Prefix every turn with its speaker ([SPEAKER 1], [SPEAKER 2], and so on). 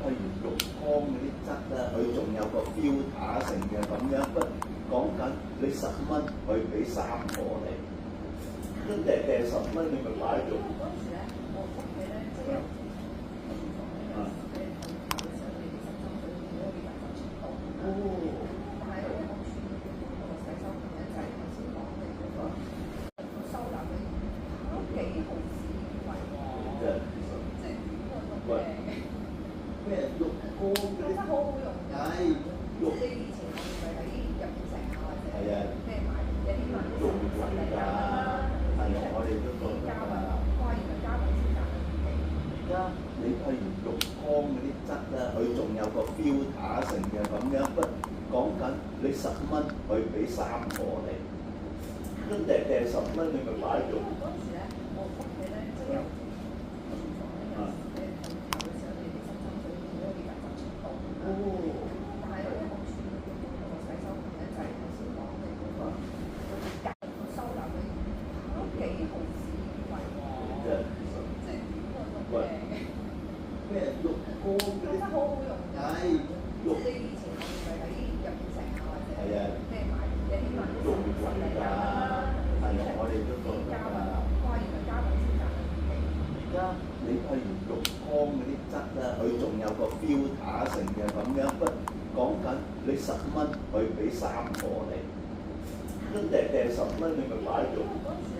[SPEAKER 1] 譬如浴缸嗰啲質啦，佢仲有個 filter 成嘅咁樣，不講緊你10蚊，佢俾3個你，跟住10蚊你咪擺咗。
[SPEAKER 2] 嗰陣時咧，我屋企咧即係有但係咧，我處理嗰個洗手盆咧就係頭先講嘅嗰個收納嘅都幾毫子貴喎，即係嗰個
[SPEAKER 1] 咩浴缸嗰啲？
[SPEAKER 2] 真係好好用㗎！
[SPEAKER 1] 浴
[SPEAKER 2] 你以前我哋咪喺入邊食啊，或者
[SPEAKER 1] 係啊，
[SPEAKER 2] 咩買，你起碼都
[SPEAKER 1] 用
[SPEAKER 2] 10嚟㗎啦。
[SPEAKER 1] 係啊，我哋都覺得
[SPEAKER 2] 加運，哇！原來加運先賺得幾
[SPEAKER 1] 而家你譬如浴缸嗰啲質啦，佢仲有個 filter 成嘅咁樣，不講緊你10蚊，佢俾3個你，跟住10蚊你咪擺咗。
[SPEAKER 2] 嗰陣時咧，我屋企咧即係有但係咧，我處理嗰個洗手盆咧就係頭先講嘅嗰個收納嘅都幾毫子貴喎，即係嗰個
[SPEAKER 1] 咩浴缸嗰啲？
[SPEAKER 2] 真係好好用㗎！
[SPEAKER 1] 浴
[SPEAKER 2] 你以前我哋咪喺入邊食啊，或者
[SPEAKER 1] 係啊，
[SPEAKER 2] 咩買，你起碼都10嚟㗎啦。
[SPEAKER 1] 係啊，我哋都覺得
[SPEAKER 2] 加運，哇！原來加運先賺得幾
[SPEAKER 1] 而家你譬如浴缸嗰啲質啦，佢仲有個 filter 成嘅咁樣，不講緊你10蚊，佢俾3個你，跟住10蚊你咪擺咗。
[SPEAKER 2] 嗰陣時咧，